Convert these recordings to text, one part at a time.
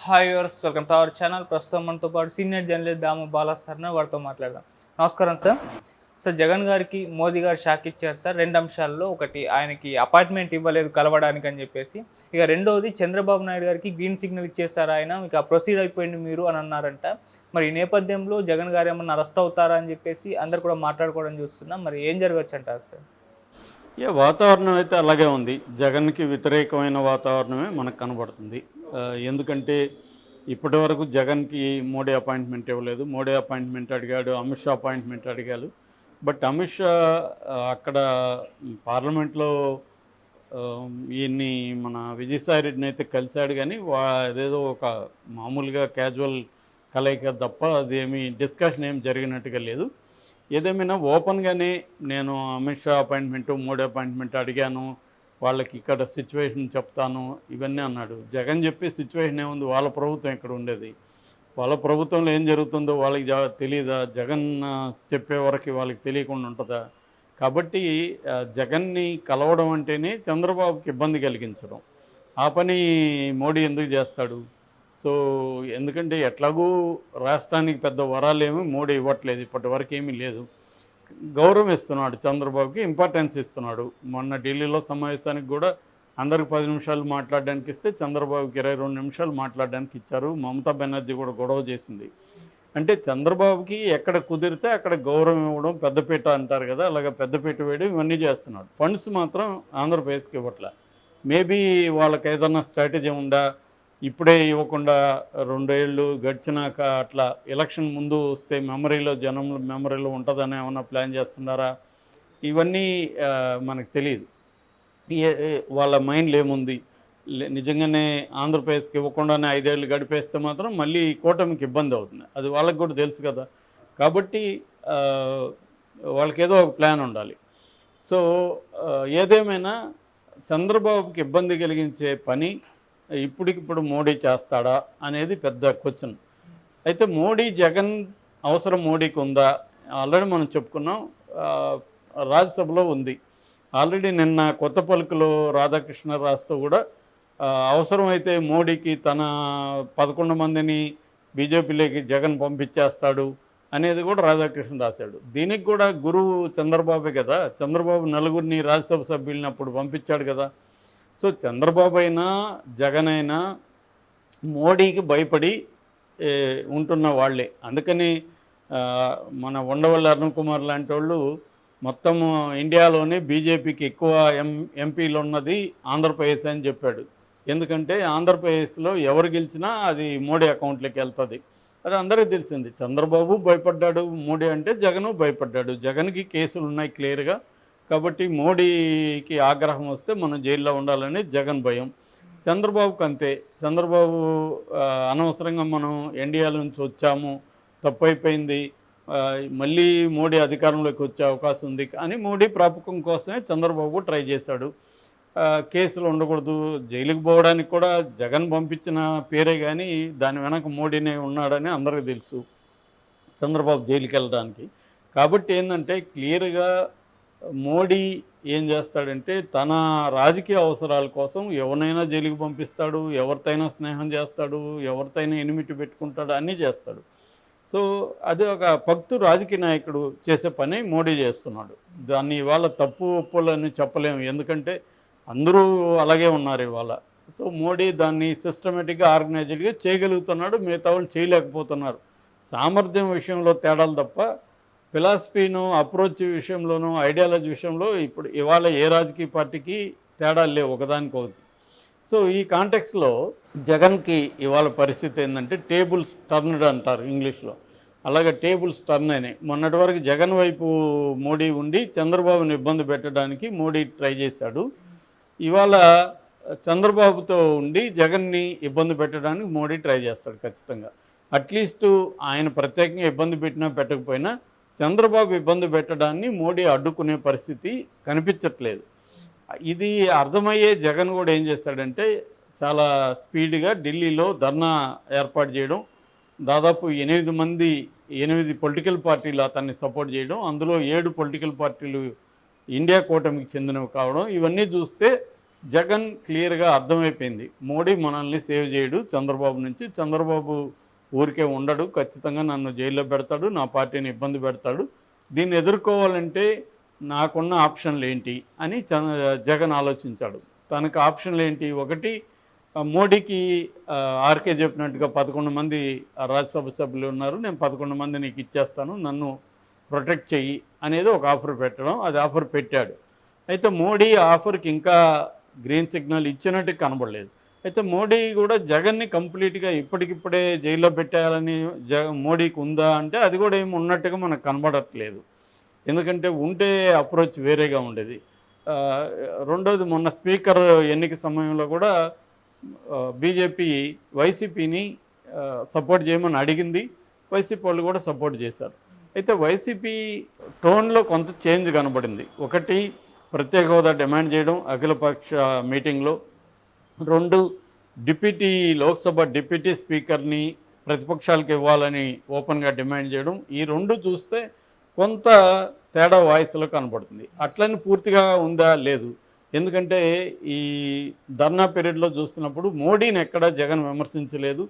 Hi viewers, welcome to our channel. ప్రస్తుతం మనతో పాటు సీనియర్ జర్నలిస్ట్ దాము బాలా సార్ వారితో మాట్లాడదాం. నమస్కారం సార్. సార్, జగన్ గారికి మోదీ గారు షాక్ ఇచ్చారు సార్. రెండు అంశాల్లో, ఒకటి ఆయనకి అపాయింట్మెంట్ ఇవ్వలేదు కలవడానికి అని చెప్పేసి, ఇక రెండవది చంద్రబాబు నాయుడు గారికి గ్రీన్ సిగ్నల్ ఇచ్చేసారు ఆయన, ఇక ప్రొసీడ్ అయిపోయింది మీరు అని అన్నారంట. మరి ఈ నేపథ్యంలో జగన్ గారు ఏమన్నా అరెస్ట్ అవుతారా అని చెప్పేసి అందరు కూడా మాట్లాడుకోవడం చూస్తున్నాం. మరి ఏం జరగచ్చు అంటారు సార్? వాతావరణం అయితే అలాగే ఉంది. జగన్కి వ్యతిరేకమైన వాతావరణమే మనకు కనబడుతుంది. ఎందుకంటే ఇప్పటివరకు జగన్కి మోడీ అపాయింట్మెంట్ ఇవ్వలేదు. మోడీ అపాయింట్మెంట్ అడిగాడు, అమిత్ షా అపాయింట్మెంట్ అడిగాడు. బట్ అమిత్ షా అక్కడ పార్లమెంట్లో ఈయన్ని మన విజయసాయి రెడ్డిని అయితే కలిశాడు, కానీ అదేదో ఒక మామూలుగా క్యాజువల్ కలయిక తప్ప అదేమీ డిస్కషన్ ఏం జరిగినట్టుగా లేదు. ఏదేమైనా ఓపెన్గానే నేను అమిత్ షా అపాయింట్మెంటు, మోడీ అపాయింట్మెంట్ అడిగాను, వాళ్ళకి ఇక్కడ సిచ్యువేషన్ చెప్తాను, ఇవన్నీ అన్నాడు. జగన్ చెప్పే సిచ్యువేషన్ ఏముంది? వాళ్ళ ప్రభుత్వం ఇక్కడ ఉండేది. వాళ్ళ ప్రభుత్వంలో ఏం జరుగుతుందో వాళ్ళకి తెలియదా? జగన్ చెప్పే వరకు వాళ్ళకి తెలియకుండా ఉంటుందా? కాబట్టి జగన్ని కలవడం అంటేనే చంద్రబాబుకి ఇబ్బంది కలిగించడం. ఆ పని మోడీ ఎందుకు చేస్తాడు? సో ఎందుకంటే ఎట్లాగూ రాష్ట్రానికి పెద్ద వరాలేమీ మోడీ ఇవ్వట్లేదు, ఇప్పటి వరకు ఏమీ లేదు. గౌరవం ఇస్తున్నాడు, చంద్రబాబుకి ఇంపార్టెన్స్ ఇస్తున్నాడు. మొన్న ఢిల్లీలో సమావేశానికి కూడా అందరికి 10 నిమిషాలు మాట్లాడడానికి ఇస్తే చంద్రబాబుకి 22 నిమిషాలు మాట్లాడడానికి ఇచ్చారు. మమతా బెనర్జీ కూడా గొడవ చేసింది. అంటే చంద్రబాబుకి ఎక్కడ కుదిరితే అక్కడ గౌరవం ఇవ్వడం, పెద్దపీట అంటారు కదా, అలాగే పెద్దపీట వేయడం, ఇవన్నీ చేస్తున్నాడు. ఫండ్స్ మాత్రం ఆంధ్రప్రదేశ్కి ఇవ్వట్లే. మేబీ వాళ్ళకి ఏదన్నా స్ట్రాటజీ ఉందా, ఇప్పుడే ఇవ్వకుండా 2 ఏళ్ళు గడిచినాక అట్లా ఎలక్షన్ ముందు వస్తే జనం మెమరీలో ఉంటుందని ఏమన్నా ప్లాన్ చేస్తున్నారా? ఇవన్నీ మనకు తెలియదు. వాళ్ళ మైండ్లో ఏముంది. నిజంగానే ఆంధ్రప్రదేశ్కి ఇవ్వకుండానే 5 ఏళ్ళు గడిపేస్తే మాత్రం మళ్ళీ కూటమికి ఇబ్బంది అవుతుంది. అది వాళ్ళకి కూడా తెలుసు కదా. కాబట్టి వాళ్ళకి ఏదో ఒక ప్లాన్ ఉండాలి. సో ఏదేమైనా చంద్రబాబుకి ఇబ్బంది కలిగించే పని ఇప్పటికిప్పుడు మోడీ చేస్తాడా అనేది పెద్ద క్వశ్చన్. అయితే జగన్ అవసరం మోడీకి ఉందా? ఆల్రెడీ మనం చెప్పుకున్నాం, రాజ్యసభలో ఉంది. ఆల్రెడీ నిన్న కొత్త పలుకులో రాధాకృష్ణరాజుతో కూడా అవసరమైతే మోడీకి తన 11 మందిని బీజేపీలోకి జగన్ పంపించేస్తాడు అనేది కూడా రాధాకృష్ణ రాశాడు. దీనికి కూడా గురువు చంద్రబాబే కదా. చంద్రబాబు నలుగురిని రాజ్యసభ సభ్యుల్ని అప్పుడు పంపించాడు కదా. సో చంద్రబాబు అయినా జగన్ అయినా మోడీకి భయపడి ఉంటున్న వాళ్ళే. అందుకని మన ఉండవల్లి అరుణ్ కుమార్ లాంటి వాళ్ళు మొత్తం ఇండియాలోనే బీజేపీకి ఎక్కువ ఎంపీలు ఉన్నది ఆంధ్రప్రదేశ్ అని చెప్పాడు. ఎందుకంటే ఆంధ్రప్రదేశ్లో ఎవరు గెలిచినా అది మోడీ అకౌంట్లోకి వెళ్తుంది. అది అందరికీ తెలిసింది. చంద్రబాబు భయపడ్డాడు, మోడీ అంటే జగను భయపడ్డాడు. జగన్కి కేసులు ఉన్నాయి క్లియర్గా. కాబట్టి మోడీకి ఆగ్రహం వస్తే మనం జైల్లో ఉండాలని జగన్ భయం. చంద్రబాబుకి అంతే. చంద్రబాబు అనవసరంగా మనం ఎన్డీఏ నుంచి వచ్చాము, తప్పైపోయింది, మళ్ళీ మోడీ అధికారంలోకి వచ్చే అవకాశం ఉంది అని మోడీ ప్రాపకం కోసమే చంద్రబాబు ట్రై చేశాడు. కేసులు ఉండకూడదు, జైలుకి పోవడానికి కూడా జగన్ పంపించిన పేరే కానీ దాని వెనక మోడీనే ఉన్నాడని అందరికీ తెలుసు, చంద్రబాబు జైలుకి వెళ్ళడానికి. కాబట్టి ఏంటంటే క్లియర్గా మోడీ ఏం చేస్తాడంటే తన రాజకీయ అవసరాల కోసం ఎవరినైనా జైలుకి పంపిస్తాడు, ఎవరితైనా స్నేహం చేస్తాడు, ఎవరితైనా ఎనిమిటి పెట్టుకుంటాడు, అన్నీ చేస్తాడు. సో అది ఒక పక్తు రాజకీయ నాయకుడు చేసే పని మోడీ చేస్తున్నాడు. దాన్ని ఇవాళ తప్పు ఒప్పులని చెప్పలేము, ఎందుకంటే అందరూ అలాగే ఉన్నారు ఇవాళ. సో మోడీ దాన్ని సిస్టమేటిక్గా ఆర్గనైజ్డ్గా చేయగలుగుతున్నాడు, మిగతా వాళ్ళు చేయలేకపోతున్నారు. సామర్థ్యం విషయంలో తేడాలు తప్ప ఫిలాసఫీను, అప్రోచ్ విషయంలోనూ, ఐడియాలజీ విషయంలో ఇప్పుడు ఇవాళ ఏ రాజకీయ పార్టీకి తేడాలు లేవు ఒకదానికొకటి. సో ఈ కాంటెక్స్లో జగన్కి ఇవాళ పరిస్థితి ఏంటంటే టేబుల్స్ టర్న్డ్ అంటారు ఇంగ్లీష్లో. అలాగే టేబుల్స్ టర్న్ అయినాయి. మొన్నటి వరకు జగన్ వైపు మోడీ ఉండి చంద్రబాబుని ఇబ్బంది పెట్టడానికి మోడీ ట్రై చేశాడు. ఇవాళ చంద్రబాబుతో ఉండి జగన్ని ఇబ్బంది పెట్టడానికి మోడీ ట్రై చేస్తాడు ఖచ్చితంగా. అట్లీస్ట్ ఆయన ప్రత్యేకంగా ఇబ్బంది పెట్టినా పెట్టకపోయినా చంద్రబాబు ఇబ్బంది పెట్టడాన్ని మోడీ అడ్డుకునే పరిస్థితి కనిపించట్లేదు. ఇది అర్థమయ్యే జగన్ కూడా ఏం చేస్తాడంటే చాలా స్పీడ్గా ఢిల్లీలో ధర్నా ఏర్పాటు చేయడం, దాదాపు 8 పొలిటికల్ పార్టీలు అతన్ని సపోర్ట్ చేయడం, అందులో 7 పొలిటికల్ పార్టీలు ఇండియా కూటమికి చెందినవి కావడం, ఇవన్నీ చూస్తే జగన్ క్లియర్గా అర్థమైపోయింది, మోడీ మనల్ని సేవ్ చేయడు చంద్రబాబు నుంచి, చంద్రబాబు ఊరికే ఉండడు, ఖచ్చితంగా నన్ను జైల్లో పెడతాడు, నా పార్టీని ఇబ్బంది పెడతాడు, దీన్ని ఎదుర్కోవాలంటే నాకున్న ఆప్షన్లు ఏంటి అని జగన్ ఆలోచించాడు. తనకు ఆప్షన్లు ఏంటి? ఒకటి, మోడీకి ఆర్కే చెప్పినట్టుగా 11 మంది రాజ్యసభ సభ్యులు ఉన్నారు, నేను 11 మంది నీకు ఇచ్చేస్తాను, నన్ను ప్రొటెక్ట్ చెయ్యి అనేది ఒక ఆఫర్ పెట్టడం, అది ఆఫర్ పెట్టాడు. అయితే మోడీ ఆఫర్కి ఇంకా గ్రీన్ సిగ్నల్ ఇచ్చినట్టు కనబడలేదు. అయితే మోడీ కూడా జగన్ని కంప్లీట్గా ఇప్పటికిప్పుడే జైల్లో పెట్టాలని మోడీకి ఉందా అంటే అది కూడా ఏమి ఉన్నట్టుగా మనకు కనబడట్లేదు. ఎందుకంటే ఉంటే అప్రోచ్ వేరేగా ఉండేది. రెండోది, మొన్న స్పీకర్ ఎన్నిక సమయంలో కూడా బీజేపీ వైసీపీని సపోర్ట్ చేయమని అడిగింది, వైసీపీ వాళ్ళు కూడా సపోర్ట్ చేశారు. అయితే వైసీపీ టోన్లో కొంత చేంజ్ కనబడింది. ఒకటి, ప్రత్యేక హోదా డిమాండ్ చేయడం అఖిలపక్ష మీటింగ్లో. రెండు, లోక్సభ డిప్యూటీ స్పీకర్ని ప్రతిపక్షాలకు ఇవ్వాలని ఓపెన్గా డిమాండ్ చేయడం. ఈ రెండు చూస్తే కొంత తేడా వాయిస్లో కనబడుతుంది. అట్లని పూర్తిగా ఉందా? లేదు. ఎందుకంటే ఈ ధర్నా పీరియడ్లో చూస్తున్నప్పుడు మోడీని ఎక్కడ జగన్ విమర్శించలేదు,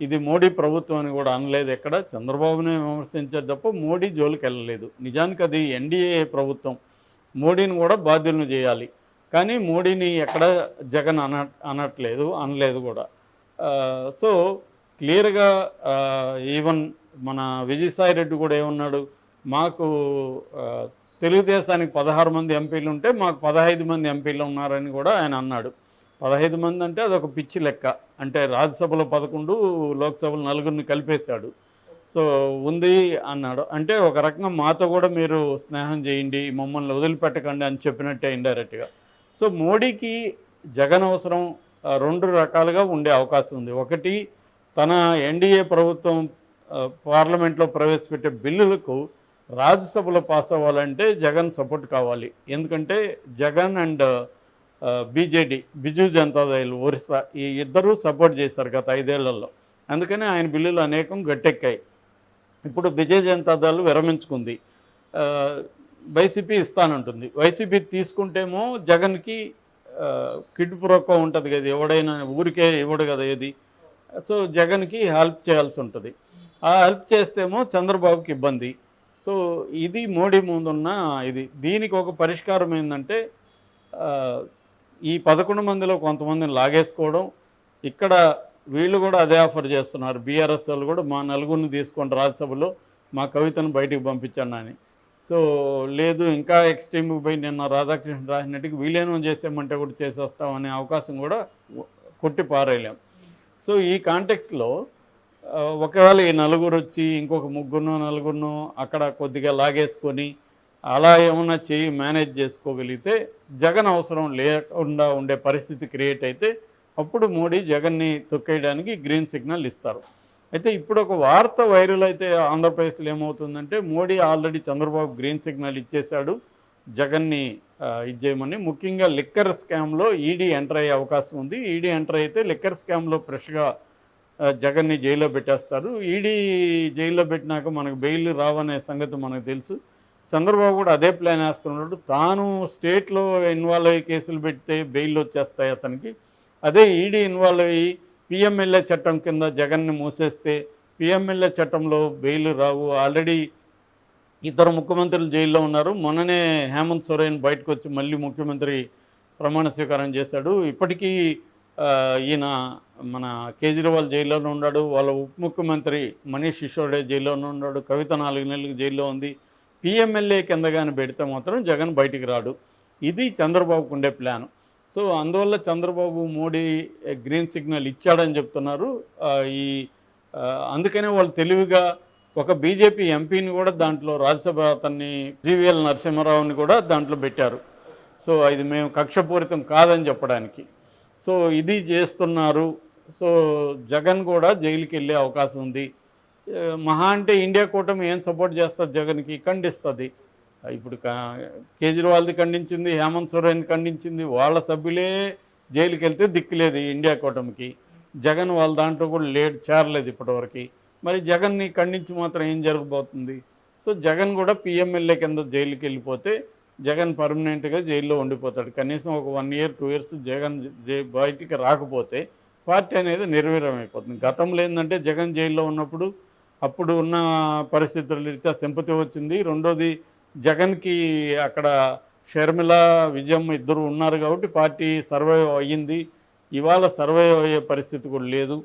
ఇది మోడీ ప్రభుత్వం అని కూడా అనలేదు, ఎక్కడ చంద్రబాబునే విమర్శించారు తప్ప మోడీ జోలికి వెళ్ళలేదు. నిజానికి అది ఎన్డీఏ ప్రభుత్వం, మోడీని కూడా బాధ్యులను చేయాలి, కానీ మోడీని ఎక్కడ జగన్ అనలేదు కూడా. సో క్లియర్గా ఈవెన్ మన విజయసాయి రెడ్డి కూడా ఏమన్నాడు, మాకు తెలుగుదేశానికి 16 మంది ఎంపీలు ఉంటే మాకు 15 మంది ఎంపీలు ఉన్నారని కూడా ఆయన అన్నాడు. 15 మంది అంటే అదొక పిచ్చి లెక్క, అంటే రాజ్యసభలో 11, లోక్సభలో 4 కలిపేశాడు. సో ఉంది అన్నాడు, అంటే ఒక రకంగా మాతో కూడా మీరు స్నేహం చేయండి, మమ్మల్ని వదిలిపెట్టకండి అని చెప్పినట్టే ఇండైరెక్ట్గా. సో మోడీకి జగన్ అవసరం 2 రకాలుగా ఉండే అవకాశం ఉంది. ఒకటి, తన ఎన్డీఏ ప్రభుత్వం పార్లమెంట్లో ప్రవేశపెట్టే బిల్లులకు రాజ్యసభలో పాస్ అవ్వాలంటే జగన్ సపోర్ట్ కావాలి. ఎందుకంటే జగన్ అండ్ బిజు జనతాదళ్ ఒరిస్సా ఈ ఇద్దరూ సపోర్ట్ చేశారు గత 5 ఏళ్లలో. అందుకని ఆయన బిల్లులు అనేకం గట్టెక్కాయి. ఇప్పుడు బిజు జనతాదళ్ విరమించుకుంది, వైసీపీ ఇస్తానంటుంది. వైసీపీ తీసుకుంటేమో జగన్కి కిడ్ ప్రోకో ఉంటుంది కదా, ఎవడైనా ఊరికే ఇవ్వడు కదా ఏది. సో జగన్కి హెల్ప్ చేయాల్సి ఉంటుంది. ఆ హెల్ప్ చేస్తేమో చంద్రబాబుకి ఇబ్బంది. సో ఇది మోడీ ముందున్న ఇది. దీనికి ఒక పరిష్కారం ఏంటంటే ఈ 11 మందిలో కొంతమందిని లాగేసుకోవడం. ఇక్కడ వీళ్ళు కూడా అదే ఆఫర్ చేస్తున్నారు, బీఆర్ఎస్ వాళ్ళు కూడా మా 4 తీసుకోండి రాజ్యసభలో, మా కవితను బయటికి పంపించండి అని. సో లేదు, ఇంకా ఎక్స్ట్రీమ్కి పోయి నిన్న రాధాకృష్ణ రాసినట్టుగా వీళ్ళేనో చేసామంటే కూడా చేసేస్తామనే అవకాశం కూడా కొట్టి పారేయలేం. సో ఈ కాంటెక్స్లో ఒకవేళ ఈ 4 వచ్చి ఇంకొక 3 4 అక్కడ కొద్దిగా లాగేసుకొని అలా ఏమన్నా మేనేజ్ చేసుకోగలిగితే జగన్ అవసరం లేకుండా ఉండే పరిస్థితి క్రియేట్ అయితే అప్పుడు మోడీ జగన్ని తొక్కేయడానికి గ్రీన్ సిగ్నల్ ఇస్తారు. అయితే ఇప్పుడు ఒక వార్త వైరల్ అయితే ఆంధ్రప్రదేశ్లో ఏమవుతుందంటే Modi already Chandrababu green signal ఇచ్చేశాడు జగన్ని ఇచ్చేయమని. ముఖ్యంగా లిక్కర్ స్కామ్లో ఈడీ ఎంటర్ అయ్యే అవకాశం ఉంది. ఈడీ ఎంటర్ అయితే లిక్కర్ స్కామ్లో ఫ్రెష్గా జగన్ని జైల్లో పెట్టేస్తారు. ఈడీ జైల్లో పెట్టినాక మనకు బెయిల్ రావనే సంగతి మనకు తెలుసు. చంద్రబాబు కూడా అదే ప్లాన్ వేస్తున్నాడు. తాను స్టేట్లో ఇన్వాల్వ్ అయ్యి కేసులు పెడితే బెయిల్ వచ్చేస్తాయి అతనికి. అదే ఈడీ ఇన్వాల్వ్ అయ్యి పిఎంఎల్ఏ చట్టం కింద జగన్ని మూసేస్తే పిఎంఎల్ఏ చట్టంలో బెయిల్ రావు. ఆల్రెడీ 2 ముఖ్యమంత్రులు జైల్లో ఉన్నారు. మొన్ననే హేమంత్ సోరెన్ బయటకు వచ్చి మళ్ళీ ముఖ్యమంత్రి ప్రమాణ స్వీకారం చేశాడు. ఇప్పటికీ ఈయన మన కేజ్రీవాల్ జైల్లోనే ఉన్నాడు, వాళ్ళ ఉప ముఖ్యమంత్రి మనీష్ సిసోడియా జైల్లోనే ఉన్నాడు, కవిత 4 నెలలకు జైల్లో ఉంది. పిఎంఎల్ఏ కింద కానీ పెడితే మాత్రం జగన్ బయటికి రాడు. ఇది చంద్రబాబుకు ఉండే ప్లాన్. సో అందువల్ల చంద్రబాబు మోడీ గ్రీన్ సిగ్నల్ ఇచ్చాడని చెప్తున్నారు. అందుకనే వాళ్ళు తెలివిగా ఒక బీజేపీ ఎంపీని కూడా దాంట్లో రాజ్యసభ అతన్ని జీవీఎల్ నరసింహారావుని కూడా దాంట్లో పెట్టారు. సో ఇది మేము కక్షపూరితం కాదని చెప్పడానికి. సో ఇది చేస్తున్నారు. సో జగన్ కూడా జైలుకి వెళ్ళే అవకాశం ఉంది. మహా అంటే ఇండియా కూటమి ఏం సపోర్ట్ చేస్తుంది జగన్కి? ఖండిస్తుంది. ఇప్పుడు కేజ్రీవాల్ది ఖండించింది, హేమంత్ సోరెన్ ఖండించింది, వాళ్ళ సభ్యులే జైలుకి వెళ్తే దిక్కులేదు ఇండియా కూటమికి. జగన్ వాళ్ళ దాంట్లో కూడా చేరలేదు ఇప్పటివరకు. మరి జగన్ని ఖండించి మాత్రం ఏం జరగబోతుంది? సో జగన్ కూడా పిఎంఎల్ఏ కింద జైలుకి వెళ్ళిపోతే జగన్ పర్మనెంట్గా జైల్లో ఉండిపోతాడు. కనీసం ఒక 1 ఇయర్ 2 ఇయర్స్ జగన్ బయటికి రాకపోతే పార్టీ అనేది నిర్వీర్యం అయిపోతుంది. గతంలో ఏంటంటే జగన్ జైల్లో ఉన్నప్పుడు అప్పుడు ఉన్న పరిస్థితుల రీత్యా సింపతి వచ్చింది. రెండోది జగన్కి అక్కడ షర్మిల, విజయమ్మ ఇద్దరు ఉన్నారు కాబట్టి పార్టీ సర్వైవ్ అయ్యింది. ఇవాళ సర్వైవ్ అయ్యే పరిస్థితి కూడా లేదు.